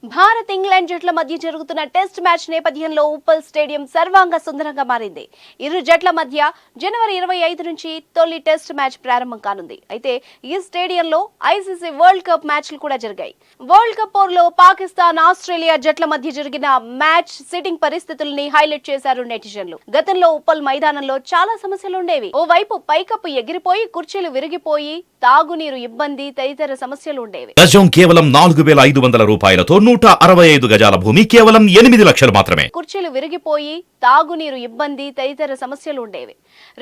Bharat England జట్ల మధ్య జరుగుతున్న టెస్ట్ మ్యాచ్ నేపథ్యంలో ఉప్పల్ స్టేడియం సర్వాంగ సుందరంగా మారింది. ఇరు జట్ల మధ్య జనవరి 25 నుంచి తొలి టెస్ట్ మ్యాచ్ ప్రారంభం కానుంది. అయితే ఈ స్టేడియంలో ఐసీసీ వరల్డ్ కప్ మ్యాచ్లు కూడా జరిగాయి. వరల్డ్ కప్ పోరులో పాకిస్తాన్, ఆస్ట్రేలియా జట్ల మధ్య జరిగిన మ్యాచ్ సిట్టింగ్ పరిస్థితుల్ని హైలైట్ చేశారు నెటిజన్లు. గతంలో ఉప్పల్ మైదానంలో చాలా సమస్యలు ఉండేవి. ఓవైపు పైకప్పు ఎగిరిపోయి, కుర్చీలు విరిగిపోయి, తాగునీరు ఇబ్బంది తదితర సమస్యలు ఉండేవి. గజం కేవలం 4,500 రూపాయలతో 165 గజాల భూమి కేవలం 8 లక్షలు మాత్రమే. కుర్చీలు విరిగిపోయి, తాగునీరు ఇబ్బంది తదితర సమస్యలు ఉండేవి.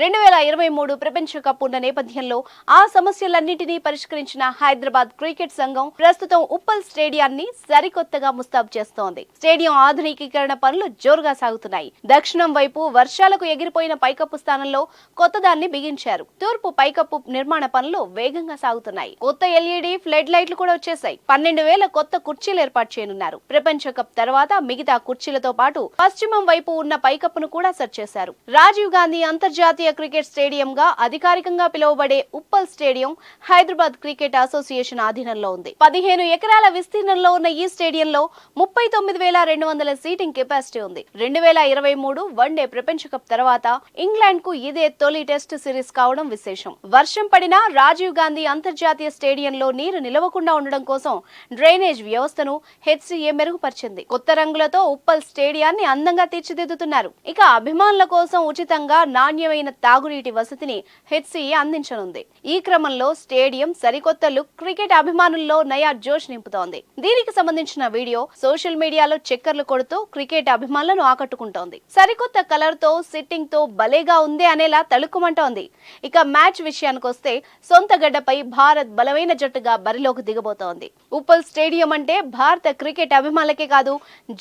2023 ప్రపంచ కప్ ఉన్న నేపథ్యంలో ఆ సమస్యలన్నింటినీ పరిష్కరించిన హైదరాబాద్ క్రికెట్ సంఘం ప్రస్తుతం ఉప్పల్ స్టేడియాన్ని సరికొత్తగా ముస్తాబు చేస్తోంది. స్టేడియం ఆధునికీకరణ పనులు జోరుగా సాగుతున్నాయి. దక్షిణం వైపు వర్షాలకు ఎగిరిపోయిన పైకప్పు స్థానంలో కొత్తదాన్ని బిగించారు. తూర్పు పైకప్పు నిర్మాణ పనులు వేగంగా సాగుతున్నాయి. కొత్త ఎల్ఈడి ఫ్లడ్ లైట్లు కూడా వచ్చేసాయి. 12,000 కొత్త కుర్చీలు ఏర్పాటు చేయనున్నారు. ప్రపంచ కప్ తర్వాత మిగతా కుర్చీలతో పాటు పశ్చిమం వైపు ఉన్న పైకప్పును కూడా సెట్ చేశారు. రాజీవ్ గాంధీ అంతర్జాతీయ క్రికెట్ స్టేడియం గా అధికారికంగా పిలువబడే Uppal stadium Hyderabad cricket association ఆధీనంలో ఉంది. 15 ఎకరాల విస్తీర్ణంలో ఉన్న ఈ స్టేడియంలో 39,200 సీటింగ్ కెపాసిటీ ఉంది. 2023 వన్డే ప్రపంచ కప్ తర్వాత ఇంగ్లాండ్ కు ఇదే తొలి టెస్ట్ సిరీస్ కావడం విశేషం. వర్షం పడినా రాజీవ్ గాంధీ అంతర్జాతీయ స్టేడియంలో నీరు నిలవకుండా ఉండడం కోసం డ్రైనేజ్ వ్యవస్థను హెచ్సీఏ మెరుగుపరిచింది. కొత్త రంగులతో ఉప్పల్ స్టేడియాన్ని అందంగా తీర్చిదిద్దుతున్నారు. ఇక అభిమానుల కోసం ఉచితంగా నాణ్యమైన తాగునీటి వసతిని హెచ్సీఏ అందించనుంది. ఈ క్రమంలో స్టేడియం సరికొత్త లుక్ క్రికెట్ అభిమానుల్లో నయా జోష్ నింపుతోంది. దీనికి సంబంధించిన వీడియో సోషల్ మీడియాలో చక్కర్లు కొడుతూ క్రికెట్ అభిమానులను ఆకట్టుకుంటోంది. సరికొత్త కలర్ తో సిట్టింగ్ తో భలేగా ఉంది అనేలా తళుక్కుమంటోంది. ఇక మ్యాచ్ విషయానికొస్తే సొంత గడ్డపై భారత్ బలమైన జట్టుగా బరిలోకి దిగబోతోంది. ఉప్పల్ స్టేడియం అంటే భారత క్రికెట్ అభిమానులకే కాదు,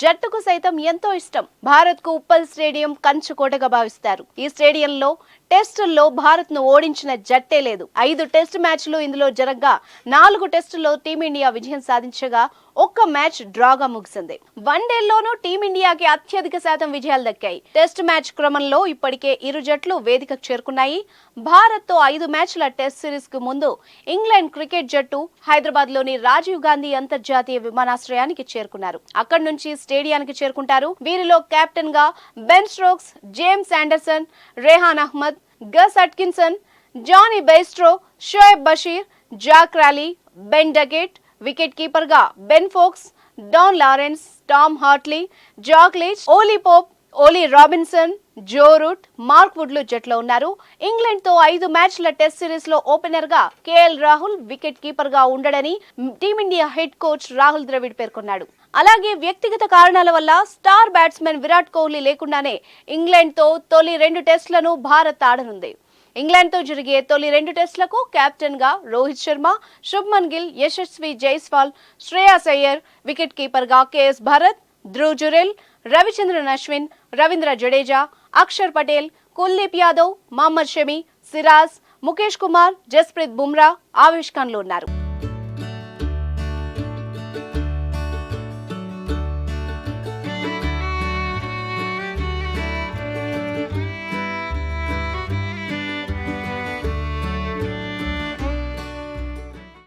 జట్టుకు సైతం ఎంతో ఇష్టం. భారత్ కు ఉప్పల్ స్టేడియం కంచుకోటగా భావిస్తారు. ఈ స్టేడియంలో టెస్టుల్లో భారత్ ను ఓడించిన జట్టే లేదు. 5 టెస్ట్ మ్యాచ్లు ఇందులో జరగ్గా 4 టెస్టుల్లో టీమిండియా విజయం సాధించగా ఒక్క మ్యాచ్ డ్రాగా ముగిసింది. వన్డేల్లోనూ టీమిండియాకి అత్యధిక శాతం విజయాలు దక్కాయి. టెస్ట్ మ్యాచ్ క్రమంలో ఇప్పటికే ఇరు జట్లు వేదికకు చేరుకున్నాయి. భారత్ తో 5 మ్యాచ్ల టెస్ట్ సిరీస్ కు ముందు ఇంగ్లాండ్ క్రికెట్ జట్టు హైదరాబాద్ లోని రాజీవ్ గాంధీ అంతర్జాతీయ విమానాశ్రయానికి చేరుకున్నారు. అక్కడి నుంచి స్టేడియానికి చేరుకుంటారు. వీరిలో కెప్టెన్ గా Ben Stokes, James Anderson, Rehan Ahmed, Gus Atkinson, Jonny Bairstow, Shoaib Bashir, Zak Crawley, Ben Duckett, wicket keeper గా Ben Foakes, Dan Lawrence, Tom Hartley, Jack Leach, Ollie Pope, Ollie Robinson, Joe Root, Mark వుడ్లు జట్లో ఉన్నారు. ఇంగ్లాండ్ తో 5 మ్యాచ్ల test series లో opener గా KL Rahul wicket keeper గా ఉండడని Team India head coach Rahul Dravid పేర్కొన్నాడు. అలాగే వ్యక్తిగత కారణాల వల్ల స్టార్ బ్యాట్స్మెన్ విరాట్ కోహ్లీ లేకుండానే ఇంగ్లాండ్ తో తొలి 2 టెస్టులను భారత్ ఆడనుంది. ఇంగ్లాండ్ తో జరిగే తొలి 2 టెస్టులకు కెప్టెన్ గా రోహిత్ శర్మ, శుభ్మన్ గిల్, యశస్వి జైస్వాల్, శ్రేయాస్ అయ్యర్, వికెట్ కీపర్ గా కేఎస్ భరత్, ధ్రువ్ జురెల్, రవిచంద్రన్ అశ్విన్, రవీంద్ర జడేజా, అక్షర్ పటేల్, కుల్దీప్ యాదవ్, మహమ్మద్ షమి, సిరాజ్, ముఖేష్ కుమార్, జస్ప్రీత్ బుమ్రా ఆవిష్కరణలో ఉన్నారు.